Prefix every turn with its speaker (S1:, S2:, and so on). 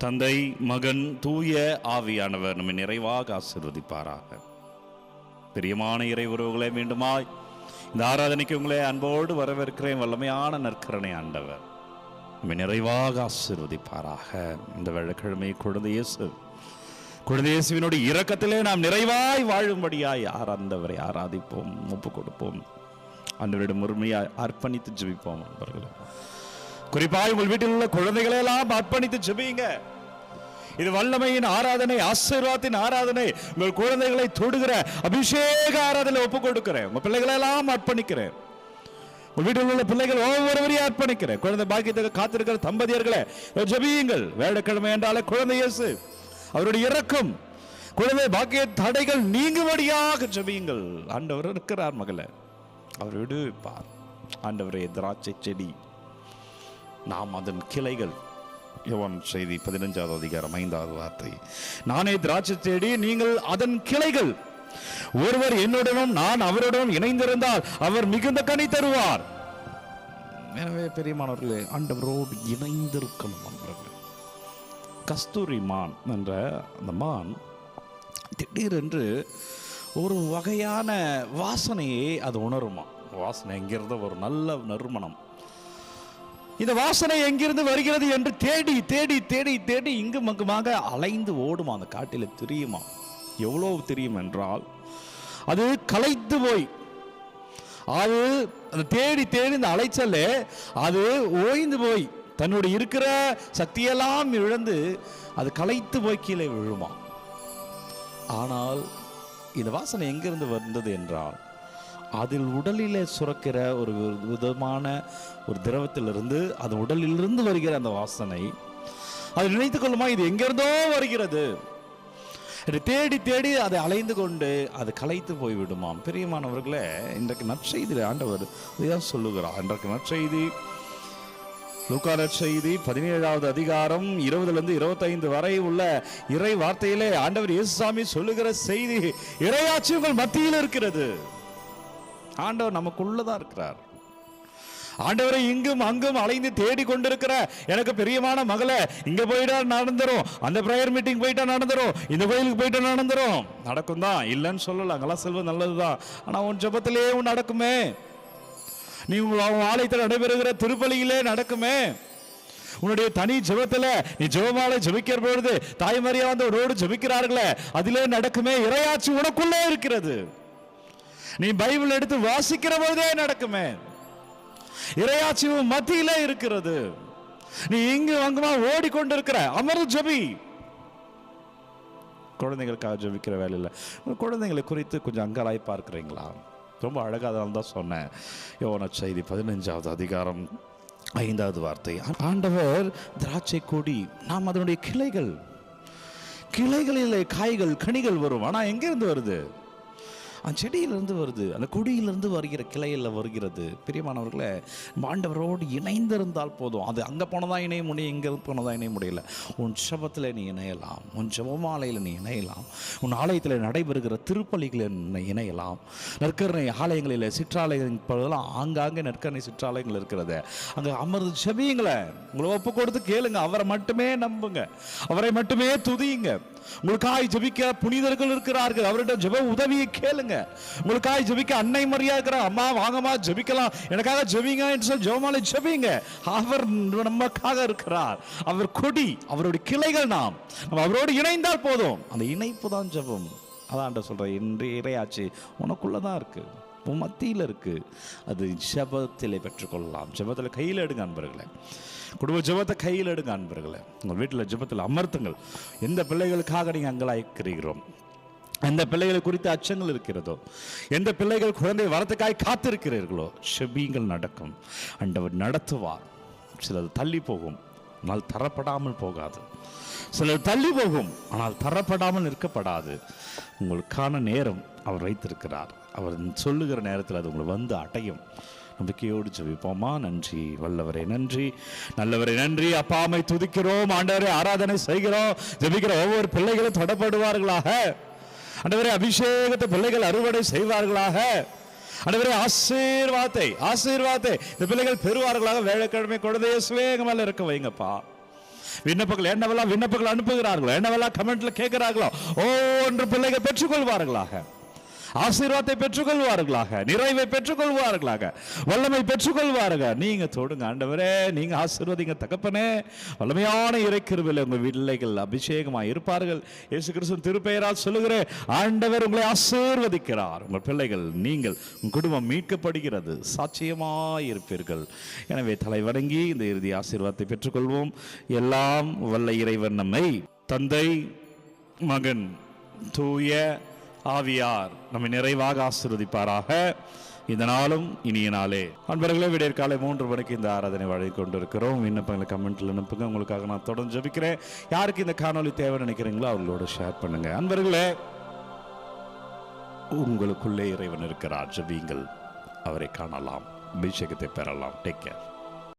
S1: தந்தை, மகன், தூய ஆவியானவர் நம்மை நிறைவாக ஆசீர்வதிப்பாராக. பிரியமான இறை உறவுகளை மீண்டுமாய் இந்த ஆராதனைக்கு உங்களே அன்போடு வரவேற்கிறேன். வல்லமையான நற்கரணை ஆண்டவர் நம்மை நிறைவாக ஆசீர்வதிப்பாராக. இந்த வெள்ளிக்கிழமை குழந்தை இயேசுவினுடைய இரக்கத்திலே நாம் நிறைவாய் வாழும்படியாய் ஆண்டவரை ஆராதிப்போம், ஒப்பு கொடுப்போம், ஆண்டவரிடம் முழுமையாய் அர்ப்பணித்து ஜெபிப்போம். நண்பர்களே, குறிப்பாக உங்கள் வீட்டில் உள்ள குழந்தைகளை எல்லாம் அர்ப்பணித்து ஜெபிங்க. இது வல்லமையின் ஆராதனை, ஆசீர்வாதத்தின் ஆராதனை. உங்கள் குழந்தைகளை தொடுகிற அபிஷேக ஆராதனை ஒப்பு கொடுக்கிறேன். உங்க பிள்ளைகளை எல்லாம் அர்ப்பணிக்கிறேன். உங்கள் வீட்டில் உள்ள பிள்ளைகள் ஒவ்வொருவரையும் அர்ப்பணிக்கிறேன். குழந்தை பாக்கியத்துக்கு காத்திருக்கிற தம்பதியர்களை ஜெபியுங்கள். வேலைக்கிழமை என்றாலே குழந்தை இயேசு, அவருடைய இரக்கம், குழந்தை பாக்கிய தடைகள் நீங்கும்படியாக ஜெபியுங்கள். ஆண்டவர் இருக்கிறார் மகளே, அவர் விடுவிப்பார். ஆண்டவரே, திராட்சை செடி நாம் அதன் கிளைகள். யோவான் செய்தி 15வது அதிகாரம் 5வது வார்த்தை. நானே திராட்சை செடி, நீங்கள் அதன் கிளைகள். ஒருவர் என்னுடனும் நான் அவருடனும் இணைந்திருந்தால் அவர் மிகுந்த கனி தருவார். எனவே பெரியமானவர்களே, ஆண்டவரோடு இணைந்திருக்கணும். கஸ்தூரி மான் என்ற அந்த மான் திடீரென்று ஒரு வகையான வாசனையை அது உணருமா. வாசனை எங்கிருந்து ஒரு நல்ல நறுமணம். இந்த வாசனை எங்கிருந்து வருகிறது என்று தேடி தேடி தேடி தேடி இங்கும் அங்குமாக அலைந்து ஓடுமா. அந்த காட்டில் தெரியுமா. எவ்வளவு தெரியும் என்றால், அது களைத்து போய், அது தேடி தேடி இந்த அலைச்சல் அது ஓய்ந்து போய் தன்னுடைய இருக்கிற சக்தியெல்லாம் இழந்து அது களைத்து போய் கீழே விழுமா. ஆனால் இந்த வாசனை எங்கிருந்து வந்தது என்றால், அதில் உடலிலே சுரக்கிற ஒரு விதமான ஒரு திரவத்திலிருந்து, அது உடலிலிருந்து வருகிற அந்த வாசனை அது நினைத்துக் கொள்ளுமா, இது எங்கிருந்தோ வருகிறது. தேடி தேடி அதை அலைந்து கொண்டு அது களைத்து போய்விடுமாம். பிரியமானவர்களே, இன்றைக்கு நற்செய்தியில் ஆண்டவர் இதான் சொல்லுகிறார். இன்றைக்கு நற்செய்தி லூக்கா நற்செய்தி 17வது அதிகாரம் 20லிருந்து 25 வரை உள்ள இறை வார்த்தையிலே ஆண்டவர் இயேசுசாமி சொல்லுகிற செய்தி, இறையாட்சி உங்கள் மத்தியில் இருக்கிறது. ஆண்டவர் நமக்குள்ளதான் இருக்கிறார். ஆண்டவரை இங்கும் அங்கும் அலைந்து தேடி கொண்டிருக்கிற எனக்கு பிரியமான மகளே, இங்க போயிட்டா நடந்துரும், அந்த பிரேயர் மீட்டிங் போயிட்டா நடந்துரும், இந்த கோயிலுக்கு போயிட்டா நடந்துரும். நடக்கும் தான், இல்லைன்னு சொல்லல, அங்கெல்லாம் செல்வது நல்லதுதான். ஆனா உன் ஜெபத்திலே உன் நடக்குமே, நீ உங்கள் ஆலயத்தில் நடைபெறுகிற திருப்பலியிலே நடக்குமே, உன்னுடைய தனி ஜெபத்தில் நீ ஜெபமாலை ஜெபிக்கிற பொழுது தாய்மாரியா வந்து உன்னோடு ஜெபிக்கிறார்களே, அதிலே நடக்குமே. இறையாட்சி உனக்குள்ளே இருக்கிறது. நீ பைபிள் எடுத்து வாசிக்கிற பொழுதே நடக்குமே. இறையாட்சி மத்தியிலே இருக்கிறது. நீ இங்கு அங்குமா ஓடிக்கொண்டிருக்கிற அமர்ந்து ஜெபி. குழந்தைகளுக்காக ஜெபிக்கிற வேலை இல்லை. குழந்தைங்களை குறித்து கொஞ்சம் அங்கலாய் பார்க்கிறீங்களா? ரொம்ப அழகாக தான் சொன்னேன். யோவான் செய்தி 15வது அதிகாரம் 5வது வார்த்தை. ஆண்டவர் திராட்சை கொடி, நாம் அதனுடைய கிளைகள். கிளைகளில் காய்கள் கனிகள் வரும். ஆனால் எங்கிருந்து வருது? அந்த செடியிலிருந்து வருது, அந்த கொடியிலிருந்து வருகிற கிளையில் வருகிறது. பிரியமானவர்களே, ஆண்டவரோடு இணைந்திருந்தால் போதும். அது அங்கே போனதான் இணைய முடியும், இங்கே போனதான் இணைய முடியல. உன் ஜெபத்தில் நீ இணையலாம், உன் ஜெபமாலையில் நீ இணையலாம், உன் ஆலயத்தில் நடைபெறுகிற திருப்பலிகளில் இணையலாம். நற்கரணை ஆலயங்களில் சிற்றாலயங்கள் இப்போதெல்லாம் ஆங்காங்கே நற்கரணை சிற்றாலயங்கள் இருக்கிறது. அங்கே அமர்ந்து ஜெபியுங்களே, உங்களை ஒப்பு கொடுத்து கேளுங்க. அவரை மட்டுமே நம்புங்க, அவரை மட்டுமே துதியுங்க. உங்களுக்காய் ஜெபிக்க புனிதர்கள் இருக்கிறார்கள், அவர்கிட்ட ஜெப உதவியை கேளுங்க. உங்களுக்காய் ஜெபிக்க அன்னை மரியா இருக்கிறார், அம்மா வாங்கம்மா ஜெபிக்கலாம், எனக்காக ஜெபிங்க என்று சொல்லி ஜெபமாலை ஜெபிங்க. அவர் நமக்காக இருக்கிறார். அவர் கொடி, அவருடைய கிளைகள். நாம் அவரோடு இணைந்தால் போதும். அந்த இணைப்பு தான் ஜெபம். அதான் சொல்ற, இன்றைய இறையாட்சி உனக்குள்ளதான் இருக்கு, உன் மத்தியில் இருக்கு. அது ஜெபத்திலே பெற்றுக்கொள்ளலாம். ஜெபத்தில் கையில் எடுங்க அன்பர்களே. குடும்ப ஜெபத்தை கையில் எடுங்க அன்பர்களே. உங்கள் வீட்டில் ஜெபத்தில் அமர்த்துங்கள். எந்த பிள்ளைகளுக்காக நீங்கள் அங்கலாய்க்கிறீர்களோ, எந்த பிள்ளைகளை குறித்து அச்சங்கள் இருக்கிறதோ, எந்த பிள்ளைகள் குழந்தை வரத்துக்காய் காத்திருக்கிறீர்களோ, செபிங்கள். நடக்கும். ஆண்டவர் நடத்துவார். சிலது தள்ளி போகும், ஆனால் தரப்படாமல் போகாது. சிலர் தள்ளி போகும், ஆனால் தரப்படாமல் நிற்கப்படாது. உங்களுக்கான நேரம் அவர் வைத்திருக்கிறார். அவர் சொல்லுகிற நேரத்தில் அது உங்களை வந்து அடையும். நம்பிக்கையோடு ஜெபிப்போமா. நன்றி வல்லவரே, நன்றி நல்லவரே, நன்றி அப்பாமை துதிக்கிறோம். ஆண்டவரே ஆராதனை செய்கிறோம். ஜெபிக்கிற ஒவ்வொரு பிள்ளைகளும் தொடப்படுவார்களாக. ஆண்டவரே அபிஷேகத்தை பிள்ளைகள் அறுவடை செய்வார்களாக. ஆண்டவரே ஆசீர்வாதத்தை இந்த பிள்ளைகள் பெறுவார்களாக. வேலைக்கிழமை குழந்தை இயேசுவே எங்க மேல இருக்க வைங்கப்பா. விண்ணப்பங்கள் என்னவெல்லாம் விண்ணப்பங்கள் அனுப்புகிறார்களோ, என்னவெல்லாம் கமெண்ட்ல கேட்கிறார்களோ, ஒன்று பிள்ளைகள் பெற்றுக்கொள்வார்களாக, ஆசீர்வாதத்தை பெற்றுக்கொள்வார்களாக, நிறைவை பெற்றுக்கொள்வார்களாக, வல்லமை பெற்றுக்கொள்வார்கள். நீங்க தொடுங்க ஆண்டவரே, நீங்க ஆசீர்வதிங்க தகப்பனே. வல்லமையான இறைக்கிருபையில் உங்கள் பிள்ளைகள் அபிஷேகமாக இருப்பார்கள். இயேசு கிறிஸ்து திருப்பெயரால் சொல்லுகிறேன், ஆண்டவர் உங்களை ஆசீர்வதிக்கிறார். உங்கள் பிள்ளைகள், நீங்கள் உங்கள் குடும்பம் மீட்கப்படுகிறது, சாட்சியமாய் இருப்பீர்கள். எனவே தலை வணங்கி இந்த இறுதி ஆசீர்வாதத்தை பெற்றுக்கொள்வோம். எல்லாம் வல்ல இறைவன் நம்மை தந்தை, மகன், தூய ஆவியார் நம்மை நிறைவாக ஆசீர்வதிப்பாராக. இந்த நாளும் இனிய நாளே. அன்பர்களே, விடியற்காலை 3 மணிக்கு இந்த ஆராதனை வழங்கிக் கொண்டிருக்கிறோம். விண்ணப்பங்களை கமெண்ட்ல அனுப்புங்க. உங்களுக்காக நான் தொடர்ந்து ஜெபிக்கிறேன். யாருக்கு இந்த காணொலி தேவை நினைக்கிறீங்களோ அவர்களோட ஷேர் பண்ணுங்க. அன்பர்களே, உங்களுக்குள்ளே இறைவன் இருக்கிறார். ஜெபியுங்கள், அவரை காணலாம், அபிஷேகத்தை பெறலாம். Take care.